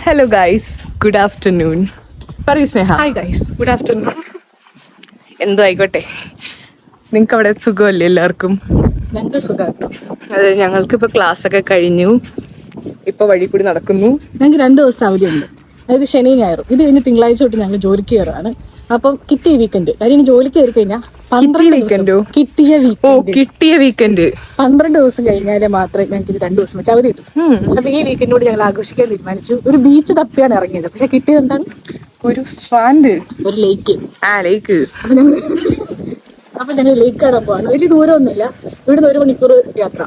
Hello guys, good afternoon. പറയൂ Sneha. Hi guys, good afternoon. എന്തോ ആയിക്കോട്ടെ, നിങ്ങൾക്ക് അവിടെ സുഖമല്ലേ എല്ലാവർക്കും? ഞങ്ങൾക്ക് സുഖമാട്ടോ. അതെ, ഞങ്ങൾക്കിപ്പോൾ ക്ലാസ് ഒക്കെ കഴിഞ്ഞു, ഇപ്പോൾ വഴി കൂടി നടക്കുന്നു. ഞങ്ങൾക്ക് 2 ദിവസം അവധിയുണ്ട്, അതായത് ശനി ഞായറും. ഇത് കഴിഞ്ഞ് തിങ്കളാഴ്ച തൊട്ട് ഞങ്ങൾ ജോലിക്ക് കയറുകയാണ്. അപ്പം കിട്ടിയ വീക്കെൻഡ്, കാര്യം ഇനി ജോലിക്ക് കയറി കഴിഞ്ഞാൽ 12 ദിവസം കിട്ടിയ വീക്കെൻഡ് 12 ദിവസം കഴിഞ്ഞാലേ മാത്രമേ ഞങ്ങൾക്ക് ഇത് 2 ദിവസം വെച്ച് അവധി കിട്ടും. അപ്പൊ ഈ വീക്കെൻഡോട് ഞങ്ങൾ ആഘോഷിക്കാൻ തീരുമാനിച്ചു. ഒരു ബീച്ച് തപ്പിയാണ് ഇറങ്ങിയത്, പക്ഷെ കിട്ടിയത് എന്താണ്? ഒരു സ്ട്രാൻഡ്, ഒരു ലേക്ക്. ലേക്ക്. അപ്പൊ ഞങ്ങൾ ലേക്ക് കാണാൻ പോവാണ്. വലിയ ദൂരമൊന്നുമില്ല, ഇവിടുന്ന് 1 മണിക്കൂർ യാത്ര.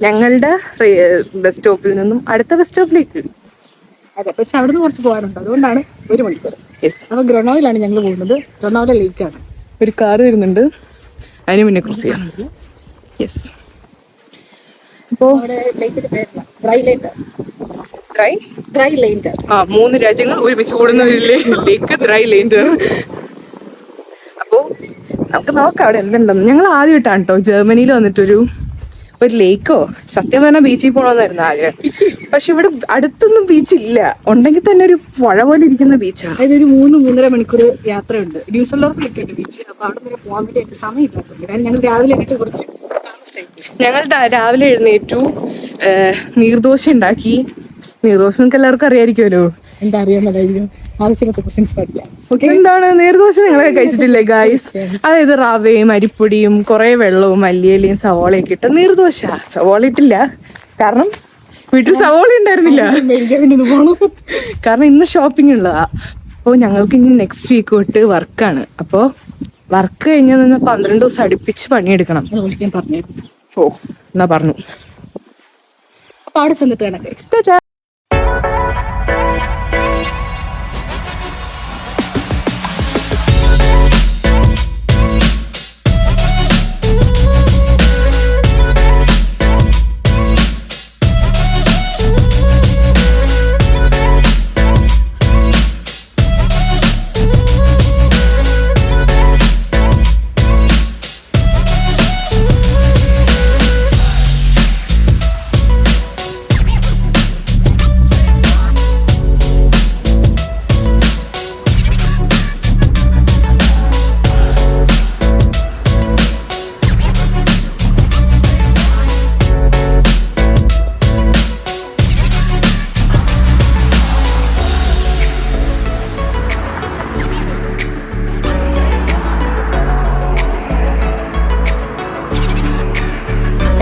ഞങ്ങളുടെ ബസ് സ്റ്റോപ്പിൽ നിന്നും അടുത്ത ബസ് സ്റ്റോപ്പിലേക്ക്. അതെ, പക്ഷെ അവിടെ നിന്ന് കുറച്ച് പോകാനുണ്ട്, അതുകൊണ്ടാണ് 1 മണിക്കൂർ. അപ്പൊ ഗ്രൊണോയിലാണ് ഞങ്ങൾ പോകുന്നത്. ഗ്രൊണോയിലെ ലേക്കാണ്. ഒരു കാർ വരുന്നുണ്ട്, അതിന് മുന്നേ ക്രോസ് ചെയ്യാം. യെസ്. അപ്പോ ഡ്രൈ ലേൻഡർ. 3 രാജ്യങ്ങൾ ഒരുമിച്ച് കൂടുന്ന ലേക്ക് ഡ്രൈ ലേൻഡർ. അപ്പോ നമുക്ക് നോക്കാം അവിടെ എന്തുണ്ടെന്ന്. ഞങ്ങൾ ആദ്യമായിട്ടാണ് കേട്ടോ ജർമ്മനിയിൽ വന്നിട്ടൊരു ലേക്കോ, സത്യം പറഞ്ഞാൽ ബീച്ചിൽ പോകണമെന്നായിരുന്നു ആഗ്രഹം. പക്ഷെ ഇവിടെ അടുത്തൊന്നും ബീച്ചില്ല, ഉണ്ടെങ്കിൽ തന്നെ ഒരു പുഴ പോലെ ഇരിക്കുന്ന ബീച്ചാണ്. അതായത് ഒരു 3-3.5 മണിക്കൂർ യാത്രയുണ്ട്. ഡ്യൂസൽഡോർഫിലൊക്കെ ഉണ്ട് ബീച്ച്. അപ്പൊ അവിടെ വരെ പോകാൻ വേണ്ടി എനിക്ക് സമയമില്ലാത്തതുകൊണ്ട്, കാരണം ഞങ്ങൾ രാവിലെ ആയിട്ട് കുറച്ച് താമസിച്ചു. ഞങ്ങൾ രാവിലെ എഴുന്നേറ്റു, നീർദോശ ഉണ്ടാക്കി. നീർദോശ നിങ്ങൾക്ക് എല്ലാവർക്കും അറിയാമായിരിക്കുമല്ലോ. എന്താ അറിയാൻ ആവശ്യമില്ലാത്ത ക്വസ്റ്റ്യൻസ് പഠിക്കാം. എന്താണ് നീർദോശ? നിങ്ങളൊക്കെ കഴിച്ചിട്ടില്ലേ ഗൈസ്? അതായത് റവയും അരിപ്പൊടിയും കുറെ വെള്ളവും മല്ലിയിലയും സവോളയൊക്കെ ഇട്ട നീർദോശ. സവോള ഇട്ടില്ല, കാരണം വീട്ടിൽ സവോള ഉണ്ടായിരുന്നില്ല, കാരണം ഇന്ന് ഷോപ്പിംഗ് ഉള്ളതാ. അപ്പോൾ ഞങ്ങൾക്ക് ഇനി നെക്സ്റ്റ് വീക്ക് തൊട്ട് വർക്കാണ്. അപ്പോൾ വർക്ക് കഴിഞ്ഞാൽ നിന്ന് 12 ദിവസം അടുപ്പിച്ച് പണിയെടുക്കണം. ഓ എന്നാ പറഞ്ഞു. അപ്പൊ അവിടെ ചെന്നിട്ട് വേണം ഗൈസ്.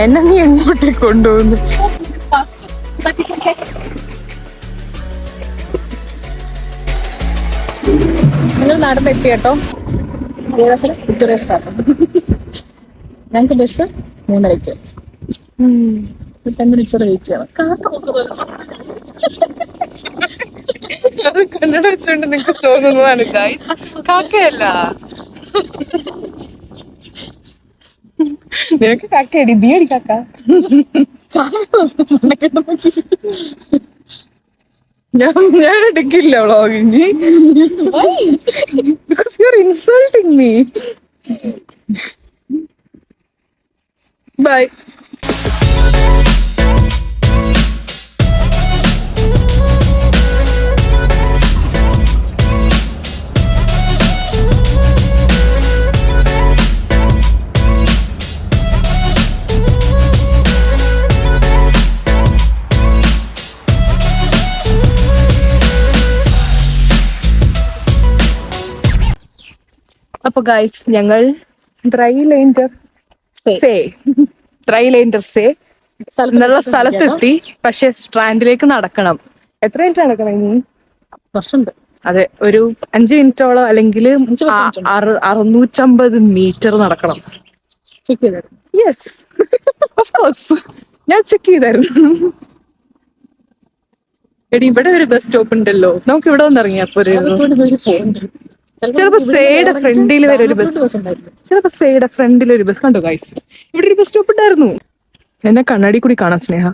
എന്നെ നീ എങ്ങോട്ടേക്ക് കൊണ്ടുപോകുന്നു? നിങ്ങൾ നടന്നെത്തി കേട്ടോ. ഞങ്ങൾക്ക് ബസ് 3:30. 10 മിനിറ്റ്സ് വെയിറ്റ് ചെയ്യണം. അത് കന്നഡ വെച്ചോണ്ട് നിങ്ങൾക്ക് തോന്നുന്നതാണ് ഗൈസ്, കാക്കയല്ല. നിനക്ക് കാക്കയടി, ബിയടി കാക്ക. ഞാൻ എടുക്കില്ല vlogging, because you are insulting me. Bye. അപ്പൊ ഗൈസ്, ഞങ്ങൾ ഡ്രൈ ലേൻഡർ എന്നുള്ള സ്ഥലത്തെത്തി. പക്ഷെ സ്ട്രാൻഡിലേക്ക് നടക്കണം. എത്ര മിനിറ്റ് നടക്കണം ഇനി? കുറച്ചുണ്ട്. അതെ, ഒരു 5 മിനിറ്റോളം, അല്ലെങ്കിൽ 650 മീറ്റർ നടക്കണം. ചെക്ക് ചെയ്തായിരുന്നു. യെസ്, ഓഫ് കോഴ്സ് ഞാൻ ചെക്ക് ചെയ്തായിരുന്നു. എടി, ഇവിടെ ഒരു ബസ് സ്റ്റോപ്പ് ഉണ്ടല്ലോ, നമുക്ക് ഇവിടെ വന്ന് ഇറങ്ങിയപ്പോ ചിലപ്പോ സേയുടെ ഫ്രണ്ടിൽ ഒരു ബസ് കണ്ടോ ഗൈസ്? ഇവിടെ ഒരു ബസ് സ്റ്റോപ്പ് ഉണ്ടായിരുന്നു. എന്നെ കണ്ണാടി കൂടി കാണാം സ്നേഹ.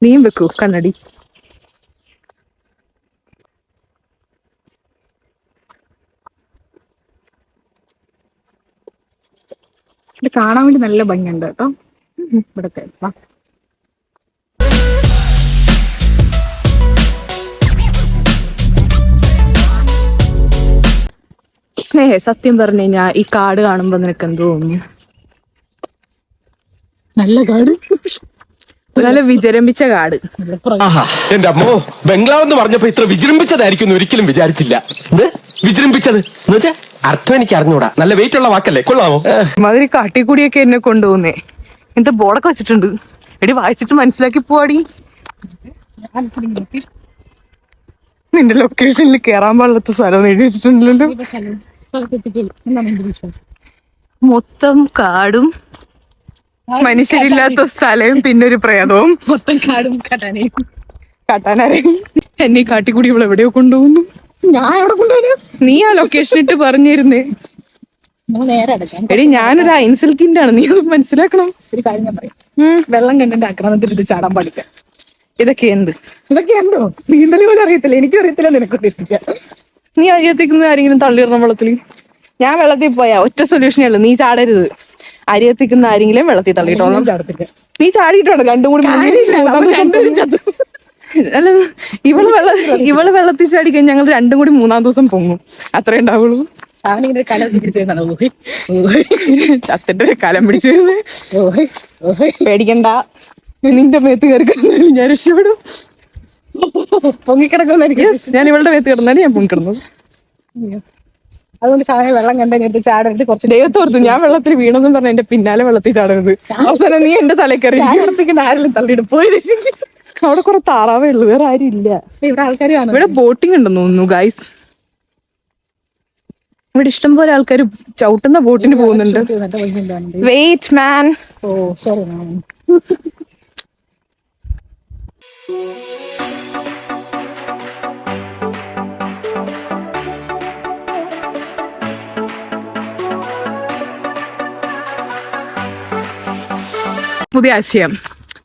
നീയും വെക്കൂ കണ്ണാടി. ഇത് കാണാൻ വേണ്ടി നല്ല ഭംഗിയുണ്ട് കേട്ടോ ഇവിടത്തെ. സ്നേഹ സത്യം പറഞ്ഞു കഴിഞ്ഞാ ഈ കാട് കാണുമ്പോ നിനക്ക് എന്ത് തോന്നുന്നു? നല്ല കാട്, നല്ല വിജരംഭിച്ച കാട്. എന്റെ അമ്മോ, ബംഗ്ലാവ് എന്ന് പറഞ്ഞപ്പോ ഇത്ര വിജൃംഭിച്ചതായിരിക്കും ഒരിക്കലും വിചാരിച്ചില്ല. വിജൃംഭിച്ചത് എന്ന് വെച്ചാ അർത്ഥം എനിക്ക് അറിഞ്ഞൂടാ. നല്ല വെയിറ്റ് ഉള്ള വാക്കല്ലേ, കൊള്ളാമോ? മാതിരി കാട്ടിക്കൂടിയൊക്കെ എന്നെ കൊണ്ടുപോകുന്നേ. എന്താ ബോർഡൊക്കെ വെച്ചിട്ടുണ്ട്, എടി വായിച്ചിട്ട് മനസ്സിലാക്കി പോവാടി. നിന്റെ ലൊക്കേഷനിൽ കേറാൻ പാടില്ലാത്ത സ്ഥലം എഴുതി വെച്ചിട്ടുണ്ടല്ലോ. മൊത്തം കാടും മനുഷ്യരില്ലാത്ത സ്ഥലവും പിന്നെ ഒരു പ്രേതവും. മൊത്തം കാടും കട്ടാനയും. കാട്ടാനറിയും എന്നെ കാട്ടിക്കൂടി ഇവിടെ എവിടെയോ കൊണ്ടുപോകുന്നു. ഞാൻ എവിടെ കൊണ്ടുപോകാൻ? നീ ആ ലൊക്കേഷൻ ഇട്ട് പറഞ്ഞിരുന്നേ. നേരെ അടക്കാം. എടി ഞാനൊരു ഐൻസൽക്കിന്റെ നീ അത് മനസ്സിലാക്കണം. ഒരു കാര്യം ഞാൻ പറയാം, വെള്ളം കണ്ടിട്ട് ആക്രമണത്തിൽ ഇത് ചാടാൻ പാടില്ല. ഇതൊക്കെ എന്തോ നീന്തൽ പോലും അറിയത്തില്ല, എനിക്കും അറിയത്തില്ല, നിനക്കൊന്നും എത്തിക്കാം. നീ അരിയത്തിക്കുന്ന ആരെങ്കിലും തള്ളിയിടണം വെള്ളത്തിൽ. ഞാൻ വെള്ളത്തിൽ പോയാ ഒറ്റ സൊല്യൂഷനേ ഉള്ളൂ, നീ ചാടരുത്. അരിയത്തിക്കുന്ന ആരെങ്കിലും വെള്ളത്തിൽ തള്ളിയിട്ടോളാം. ചാടത്തില്ല. നീ ചാടിയിട്ടുണ്ട് രണ്ടും കൂടി. അല്ല, ഇവള് വെള്ളത്തിൽ ചാടിക്കാൻ ഞങ്ങൾ രണ്ടും കൂടി 3-ാം ദിവസം പൊങ്ങും, അത്രേ ഉണ്ടാവുള്ളൂ. ചത്തിന്റെ കലം പിടിച്ചു വരുന്നത്. പേടിക്കണ്ട, നിന്റെ മേത്ത് കയറി കിടന്നാലും ഞാൻ രക്ഷപ്പെടും. പൊങ്ങിക്കിടക്കുന്ന ഞാൻ ഇവളുടെ മേത്ത് കിടന്നാലും ഞാൻ പൊങ്ങിക്കിടന്നു. അതുകൊണ്ട് സാധനം വെള്ളം കണ്ടു ചാടരുത്. കുറച്ച് ദൈവത്തോർത്തു ഞാൻ വെള്ളത്തിൽ വീണെന്നും പറഞ്ഞ എന്റെ പിന്നാലെ വെള്ളത്തിൽ ചാടരുത്. അവസാനം നീ എന്റെ തലക്കറി ആരെങ്കിലും തള്ളിയിട്ട് പോയി രക്ഷിക്കും. അവിടെ കുറെ താറാവേ ഉള്ളു, വേറെ ആരും ഇല്ല. ഇവിടെ ആൾക്കാർ കാണും. ഇവിടെ ബോട്ടിംഗ് ഉണ്ടെന്ന് തോന്നുന്നു ഗൈസ്. ഇവിടെ ഇഷ്ടംപോലെ ആൾക്കാർ ചവിട്ടുന്ന ബോട്ടിന് പോകുന്നുണ്ട്. വെയിറ്റ് മാൻ. ഓ സോറി മാം. പുതിയ ആശയം,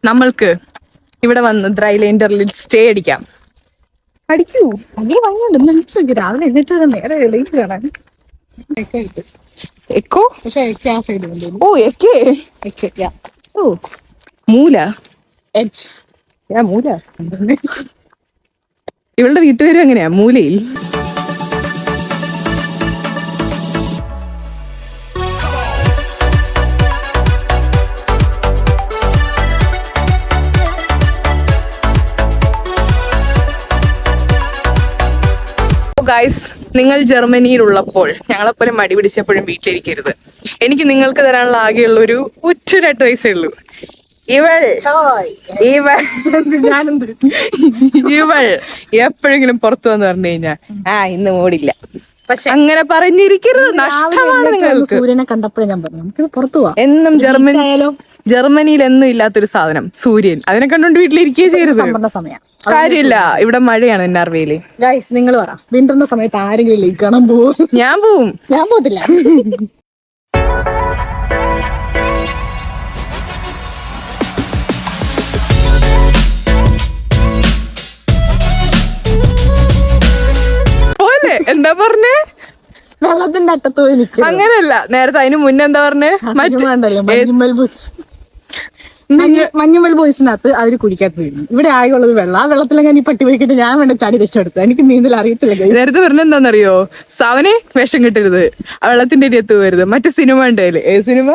നമ്മൾക്ക് ഇവിടെ വന്ന് ദ്രൈലേൻഡറിൽ സ്റ്റേ അടിക്കാം. അടിക്കൂ. അങ്ങനെ വാങ്ങിയുണ്ട്. രാവിലെ എന്നിട്ട് നേരെ ലൈറ്റ് കാണാൻ എക്കോ. പക്ഷെ ആ സൈഡ് ഓ എക്കേ. ഓ മൂല. മൂല. ഇവളുടെ വീട്ടുപേരും എങ്ങനെയാ? മൂലയിൽ. ഗൈസ്, നിങ്ങൾ ജർമ്മനിയിലുള്ളപ്പോൾ ഞങ്ങളെപ്പോലെ മടി പിടിച്ചപ്പോഴും വീട്ടിലിരിക്കരുത്. എനിക്ക് നിങ്ങൾക്ക് തരാനുള്ള ആകെയുള്ള ഒരു ഒറ്റൊരു അഡ്വൈസേ ഉള്ളൂ. ഇവൾ എപ്പോഴെങ്കിലും പുറത്തു വന്ന് പറഞ്ഞു കഴിഞ്ഞാ ഇന്ന് ഓടില്ല. പക്ഷെ അങ്ങനെ പറഞ്ഞിരിക്കരുത്, നഷ്ടമാണ് നിങ്ങൾക്ക്. സൂര്യനെ കണ്ടപ്പോഴേ ഞാൻ പറഞ്ഞു നമുക്ക് പുറത്തു പോവാം. എന്നും ജർമ്മനിയിൽ എന്നും ഇല്ലാത്തൊരു സാധനം സൂര്യൻ. അതിനെ കണ്ടോണ്ട് വീട്ടിലിരിക്കുകയും ചെയ്യരുത്. സമയം കാര്യമില്ല, ഇവിടെ മഴയാണ് എൻആർവയില്. ഗൈസ് നിങ്ങൾ പറ, വിന്ററിന്റെ സമയത്ത് ആരെങ്കിലും ലീക്ക് കാണാൻ പോവും? ഞാൻ പോവും. ഞാൻ പോകത്തില്ല. പോലെ എന്താ പറഞ്ഞേ? വെള്ളത്തിന്റെ അറ്റത്ത് പോയി നിൽക്കും. അങ്ങനെയല്ല, നേരത്തെ അതിന് മുന്നേ എന്താ പറഞ്ഞേ? മഞ്ഞുമൽ ബോയ്സിനകത്ത് അവര് കുടിക്കാത്ത വീഴും. ഇവിടെ ആകെയുള്ളത് വെള്ളം. ആ വെള്ളത്തിലെങ്ങനെ ഈ പട്ടി പോയിക്കിട്ട് ഞാൻ വേണ്ട ചാടി രക്ഷപ്പെടുത്തുക. എനിക്ക് നീന്തൽ അറിയത്തില്ല. നേരത്തെ പറഞ്ഞ എന്താണെന്നറിയോ? സവനെ വേഷം കിട്ടരുത്, വെള്ളത്തിന്റെ അരിയത്ത് പോകരുത്. മറ്റു സിനിമ ഉണ്ടല്ലേ, ഏത് സിനിമ?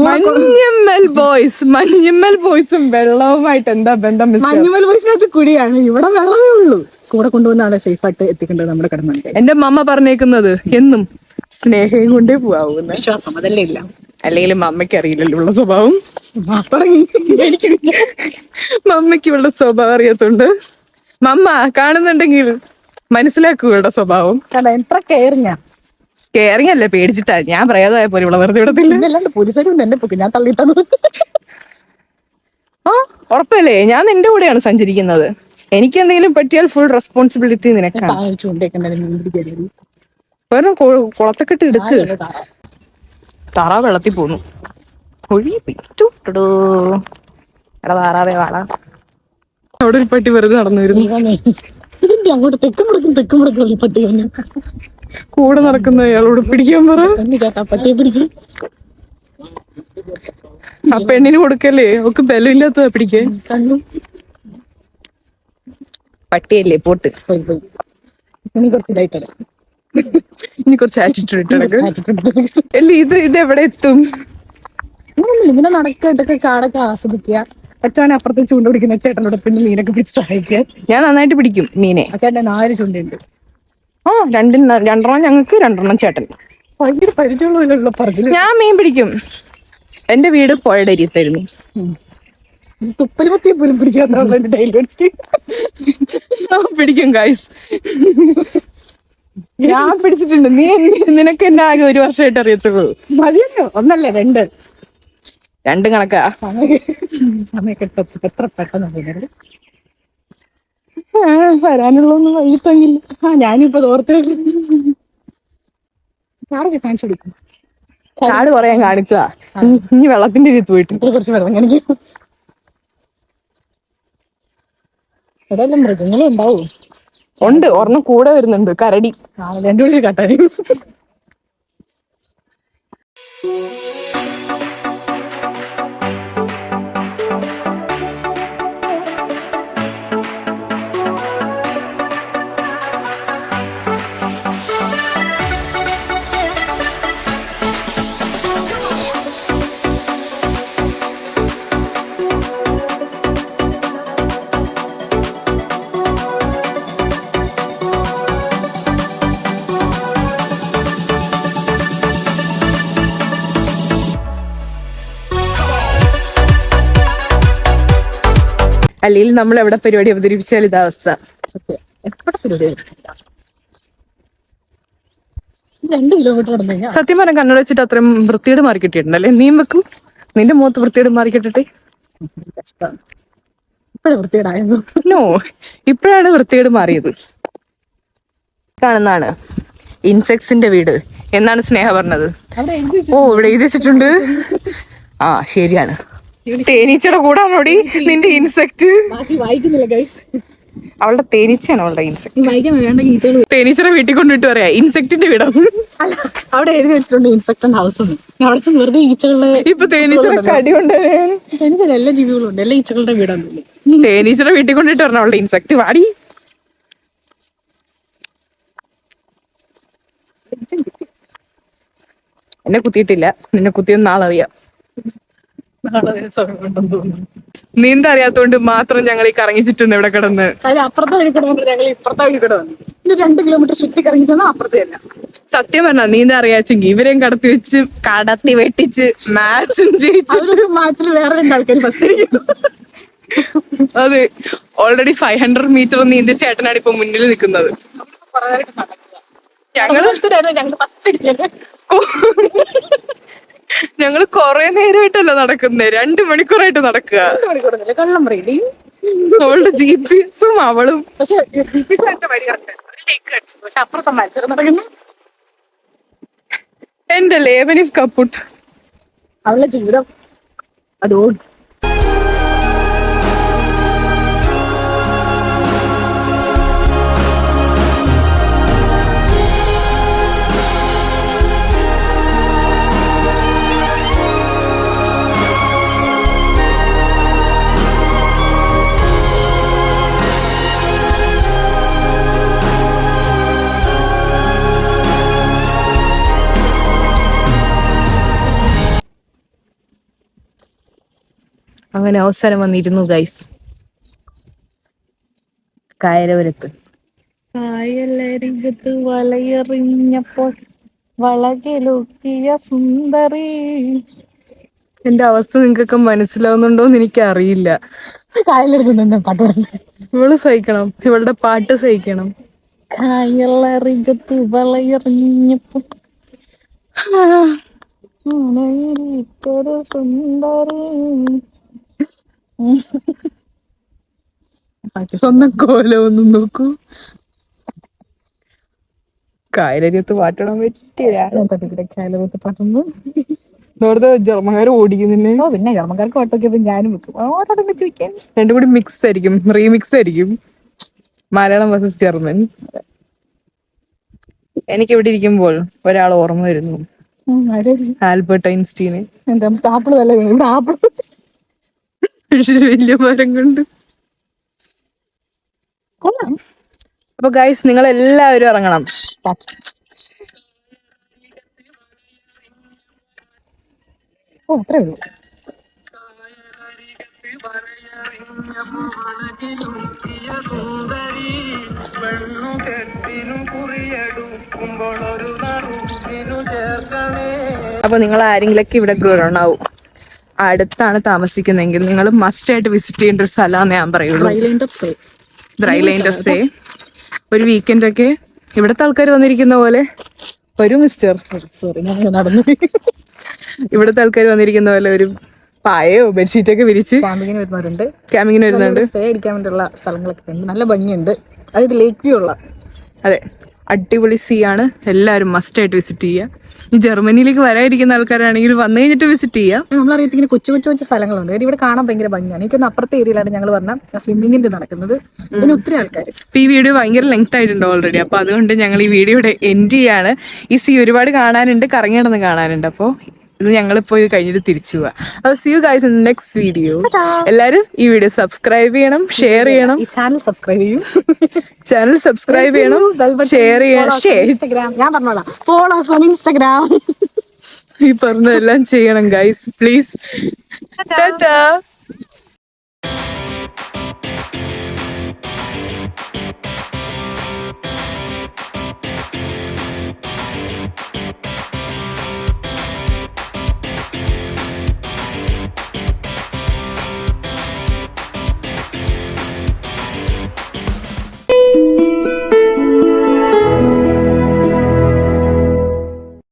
മഞ്ഞുമൽ ബോയ്സ്. മഞ്ഞുമൽ ബോയ്സും വെള്ളവുമായിട്ട് എന്താ ബന്ധം? മഞ്ഞുമൽ ബോയ്സിനകത്ത് കുടിയാണ്, ഇവിടെ വെള്ളമേ ഉള്ളൂ. കൂടെ കൊണ്ടുവന്ന ആളെ സേഫായിട്ട് എത്തിക്കേണ്ടത് നമ്മുടെ കടമ. എന്റെ മമ്മ പറഞ്ഞേക്കുന്നത് എന്നും സ്നേഹയും കൊണ്ടേ പോവാവുന്ന വിശ്വാസം, അതല്ലേ ഇല്ല. അല്ലെങ്കിലും മമ്മയ്ക്ക് അറിയില്ലല്ലോ ഉള്ള സ്വഭാവം. എനിക്ക് മമ്മയ്ക്ക് ഉള്ള സ്വഭാവം അറിയത്തുണ്ട്. മമ്മ കാണുന്നുണ്ടെങ്കിൽ മനസ്സിലാക്കൂ ഇവളുടെ സ്വഭാവം. എത്ര കെയറിങ് അല്ലേ, പേടിച്ചിട്ടാ. ഞാൻ പ്രേതമായ പോലെ ഇവിടെ വെറുതെ വിടത്തില്ല. പോലീസുകാരും എന്നെ പൊക്കി ഞാൻ തള്ളിയിട്ടത്. ഉറപ്പല്ലേ, ഞാൻ നിന്റെ കൂടെയാണ് സഞ്ചരിക്കുന്നത്. എനിക്ക് എന്തെങ്കിലും പറ്റിയാൽ ഫുൾ റെസ്പോൺസിബിലിറ്റി നിനക്കാണ്. കുളത്തൊക്കെ എടുക്ക്. താറാവ് വെള്ളത്തിൽ പോന്നു. താറാവേ വാള. അവിടെ ഒരു പട്ടി വെറുതെ നടന്നു വരുന്നു. ഇതിന്റെ അങ്ങോട്ട് തെക്കും മുടക്കും ഈ പട്ടി കൂടെ നടക്കുന്ന അയാളോട് പിടിക്കാൻ പറ. ചേട്ടാ പട്ടിയെ പിടിക്കും. ആ പെണ്ണിന് കൊടുക്കല്ലേ, ഒക്കെ ബലമില്ലാത്തതാ പിടിക്കാൻ. പട്ടിയല്ലേ, പോട്ട്. ഇനി കുറച്ച് ഇതായിട്ടാണ്. ഇനി കുറച്ച് ആറ്റിറ്റ്യൂഡ് ഇട്ടെടുക്കും. അല്ല ഇത് എവിടെ എത്തും? അങ്ങനൊന്നുമില്ല, ഇങ്ങനെ നടക്കുക, ഇതൊക്കെ കാടൊക്കെ ആസ്വദിക്കുക. പറ്റുവാണെങ്കിൽ അപ്പുറത്ത് ചൂണ്ട പിടിക്കുന്ന ചേട്ടനോട് പിന്നെ മീനൊക്കെ പിടിച്ച് സഹായിക്കുക. ഞാൻ നന്നായിട്ട് പിടിക്കും മീനെ. ആ ചേട്ടൻ 4 ചൂണ്ടയുണ്ട്. ആ രണ്ടെണ്ണം ഞങ്ങൾക്ക്, 2 ചേട്ടൻ. ഭയങ്കര പരിചയമുള്ള പറഞ്ഞു. ഞാൻ മീൻ പിടിക്കും. എന്റെ വീട് പുഴയുടെ അരിയത്തായിരുന്നു. തുപ്പല് പത്തിയെ പോലും പിടിക്കാത്ത ഡെയിലി പിടിക്കും ഗൈസ്. ഞാൻ പിടിച്ചിട്ടുണ്ട്. നിനക്ക് എന്നെ ആകെ 1 വർഷമായിട്ട് അറിയത്തുള്ളൂ. മതിയല്ലോ, 1 അല്ല 2. 2 കണക്കാ. സമയൊക്കെ എത്ര പെട്ടെന്ന് വരാനുള്ളൊന്നും വൈകിട്ടെങ്കിൽ. ഞാനിപ്പോ ഓർത്ത് കാടൊക്കെ കാണിച്ചു കൊടുക്കും. കാട് കൊറേ ഞാൻ കാണിച്ചതാ. ഇനി വെള്ളത്തിന്റെ അടുത്ത് പോയിട്ട് കുറച്ച് വെള്ളം കാണിക്കും. ഇവിടെയെല്ലാം മൃഗങ്ങളും ഉണ്ടാവും. ഉണ്ട്, ഒരെണ്ണം കൂടെ വരുന്നുണ്ട്, കരടി. 2 പേര് കാട്ടാനും. അല്ലെങ്കിൽ നമ്മൾ എവിടെ പരിപാടി അവതരിപ്പിച്ചാൽ ഇതാ അവസ്ഥ. സത്യം, എപ്പോഴത്തെ പരിപാടി 2 കിലോമീറ്റർ നടന്നു കഴിഞ്ഞാൽ സത്യം പറഞ്ഞ കണ്ണട വെച്ചിട്ട് അത്രയും വൃത്തിയോട് മാറി കിട്ടിയിട്ടുണ്ടല്ലേ? നീ വെക്കും നിന്റെ മുഖത്ത് വൃത്തിയോട് മാറി കിട്ടിട്ടെ. കഷ്ടമാണ്. ഇപ്പോഴും വൃത്തികേടായിരുന്നു. നോ, ഇപ്പോഴാണ് വൃത്തിയോട് മാറിയത്. കാണുന്നതാണ് ഇൻസെക്ട്സിന്റെ വീട് എന്നാണ് സ്നേഹ പറഞ്ഞത്. അവിടെ എഴുതി ഓ, ഇവിടെ എഴുതി വെച്ചിട്ടുണ്ട്. ആ ശരിയാണ്. തേനീച്ചയുടെ കൂടാണോടി നിന്റെ ഇൻസെക്ട്? ബാക്കി വായിക്കുന്നില്ല ഗൈസ്. അവളുടെ തേനീച്ചയാണ് അവളുടെ ഇൻസെക്ട്. വായിക്കാൻ വേണ്ട ഈച്ചകൾ. തേനീച്ചയുടെ വീട്ടിൽ കൊണ്ടിട്ട് പറയാ ഇൻസെക്ടിന്റെ വീടാണ്. അല്ല, അവിടെ എഴുതി വെച്ചിട്ടുണ്ട് ഇൻസെക്ട് ഹൗസ് എന്ന്. അവിടെ ചെന്ന് വെറുതെ ഈച്ചകളുടെ ഇപ്പൊ തേനീച്ചയുടെ കടി കൊണ്ട് തേനീച്ചയിൽ എല്ലാ ജീവികളും ഉണ്ട്. എല്ലാ ഈച്ചകളുടെ വീടാണ്. തേനീച്ചയുടെ വീട്ടിൽ കൊണ്ടിട്ട് പറഞ്ഞ അവളുടെ ഇൻസെക്ട് വാടി. എന്നെ കുത്തിയിട്ടില്ല, നിന്നെ കുത്തിയെന്ന് നാളറിയാം. നീന്ത അറിയാത്തോണ്ട് മാത്രം ഞങ്ങൾ ഈ കറങ്ങി ചുറ്റുന്നു ഇവിടെ കിടന്ന്. കാര്യം അപ്പുറത്തെ വഴി കൂടെ വന്നിട്ട് ഞങ്ങൾ ഇപ്പുറത്തെ വഴി കൂടെ വന്നു. പിന്നെ 2 കിലോമീറ്റർ ചുറ്റി കറങ്ങി ചെന്നാൽ അപ്പുറത്തെ തന്നെ. സത്യം പറഞ്ഞ നീന്ത അറിയാച്ചെങ്കിൽ ഇവരെയും കടത്തി വെട്ടിച്ച് മാച്ചും ജയിച്ചു. അവരൊക്കെ മാറ്റിൽ വേറെ 2 ആൾക്കാർ ഫസ്റ്റ് അടിക്കുന്നു. അതെ, ഓൾറെഡി 500 മീറ്റർ നീന്തി ചേട്ടനാണ് ഇപ്പൊ മുന്നിൽ നിൽക്കുന്നത്. ഞങ്ങൾ ഫസ്റ്റ് അടിച്ചത്. ഞങ്ങള് കൊറേ നേരമായിട്ടല്ല നടക്കുന്നത്, 2 മണിക്കൂറായിട്ട് നടക്കുക. 2 മണിക്കൂറൊന്നുമില്ല, കള്ളം പറയില്ലേ. അവളുടെ GPS-ഉം അവളും. പക്ഷെ GPS വെച്ച വഴി കറക്റ്റ്. പക്ഷെ അപ്പുറത്തെ മത്സരം നടക്കുന്നു. എന്റെ ലേബനീസ് കപ്പുട്ട്. അവളുടെ ജീവിതം അതോ. അങ്ങനെ അവസരം വന്നിരുന്നു ഗൈസ്. കായലപുരത്ത് കായലരികത്ത് വലയെറിഞ്ഞപ്പോൾ വളകിലുക്കിയ സുന്ദരി. എന്റെ അവസ്ഥ നിങ്ങൾക്കൊക്കെ മനസ്സിലാവുന്നുണ്ടോന്ന് എനിക്ക് അറിയില്ല. കായലടുത്ത് നിന്ന് പാട്ട് പാടുന്നത്. ഇവള് സഹിക്കണം, ഇവളുടെ പാട്ട് സഹിക്കണം. കായലരികത്ത് വളയെറിഞ്ഞപ്പോൾ സുന്ദരി. സ്വന്തം കോലമൊന്നും നോക്കൂ. കായലരിയത്ത് പാട്ടിടാൻ പറ്റില്ല. കായലകത്ത് പാട്ടൊന്നും വെറുതെ ജർമ്മക്കാർ ഓടിക്കുന്നെ. ഓ പിന്നെ ജർമ്മക്കാർക്ക് പാട്ടൊക്കെ ഞാനും വെക്കും. ഓരോടൊക്കെ ചോദിക്കാൻ 2 കൂടി മിക്സ് ആയിരിക്കും, റീമിക്സ് ആയിരിക്കും. Malayalam versus German. എനിക്ക് ഇവിടെ ഇരിക്കുമ്പോൾ ഒരാൾ ഓർമ്മ വരുന്നു, ആൽബർട്ട് ഐൻസ്റ്റീന്. എന്താ ആപ്പിള് നല്ല വീണു. ഇവിടെ ആപ്പിള് വലിയ മരം കൊണ്ട്. അപ്പൊ ഗൈസ് നിങ്ങൾ എല്ലാവരും ഇറങ്ങണം. ഓ അത്രേ ഉള്ളൂ. അപ്പൊ നിങ്ങൾ ആരെങ്കിലൊക്കെ ഇവിടെ ഗ്രൗണ്ടാവും അടുത്താണ് താമസിക്കുന്നെങ്കിൽ നിങ്ങൾ മസ്റ്റ് ആയിട്ട് വിസിറ്റ് ചെയ്യേണ്ട ഒരു സ്ഥലമാണെന്ന് ഞാൻ പറയുള്ളൂ. ദ്രൈലൈൻഡർസേ ഒരു വീക്കെൻഡ് ഒക്കെ ഇവിടുത്തെ ആൾക്കാർ വന്നിരിക്കുന്ന പോലെ ഒരു സോറി ഞാൻ നടന്നു. ഇവിടുത്തെ ആൾക്കാർ വന്നിരിക്കുന്ന പോലെ ഒരു പായയോ ബെഡ്ഷീറ്റ് ഒക്കെ വിരിച്ച് ക്യാമ്പിങ്ങിന് വരുന്നവരുണ്ട്, ക്യാമ്പിങ്ങിന് വരുന്നുണ്ട്. സ്റ്റേ അടിക്കാൻ വേണ്ടിയുള്ള സ്ഥലങ്ങളൊക്കെ ഉണ്ട്, നല്ല ഭംഗിയുണ്ട്. അതായത് ലേക്ക് വ്യൂ ഉള്ള. അതെ, അടിപൊളി സീ ആണ്. എല്ലാവരും മസ്റ്റ് ആയിട്ട് വിസിറ്റ് ചെയ്യുക. ഈ ജർമ്മനിയിലേക്ക് വരാതിരിക്കുന്ന ആൾക്കാരാണെങ്കിൽ വന്നു കഴിഞ്ഞിട്ട് വിസിറ്റ് ചെയ്യുക. നമ്മളറിയാത്ത ഇങ്ങനെ കൊച്ചു കൊച്ചു കൊച്ചു സ്ഥലങ്ങളുണ്ട്. ഇവിടെ കാണാൻ ഭയങ്കര ഭംഗിയാണ്. എനിക്കൊന്ന് അപ്പുറത്തെ ഏരിയയിലാണ് ഞങ്ങൾ പറഞ്ഞ സ്വിമ്മിങ്ങിന്റെ നടക്കുന്നത്. പിന്നെ ഒത്തിരി ആൾക്കാർ. ഇപ്പൊ ഈ വീഡിയോ ഭയങ്കര ലെങ്ത് ആയിട്ടുണ്ട് ഓൾറെഡി. അപ്പൊ അതുകൊണ്ട് ഞങ്ങൾ ഈ വീഡിയോ ഇവിടെ എൻഡ് ചെയ്യാണ്. ഈ സീ ഒരുപാട് കാണാനുണ്ട്, കറങ്ങി നടന്ന് കാണാനുണ്ട്. അപ്പോൾ ഇത് ഞങ്ങളിപ്പോ ഇത് കഴിഞ്ഞിട്ട് തിരിച്ചു പോവാ. അപ്പോൾ see you guys in next video. എല്ലാവരും ഈ വീഡിയോ സബ്സ്ക്രൈബ് ചെയ്യണം, ഷെയർ ചെയ്യണം. ഈ ചാനൽ സബ്സ്ക്രൈബ് ചെയ്യൂ. ചാനൽ സബ്സ്ക്രൈബ് ചെയ്യണം, ഷെയർ ചെയ്യണം. ഇൻസ്റ്റാഗ്രാം ഞാൻ പറഞ്ഞോളാം, ഫോളോസ് ഓൺ ഇൻസ്റ്റാഗ്രാം. ഈ പറഞ്ഞതെല്ലാം ചെയ്യണം ഗൈസ് പ്ലീസ്. ടാറ്റാ.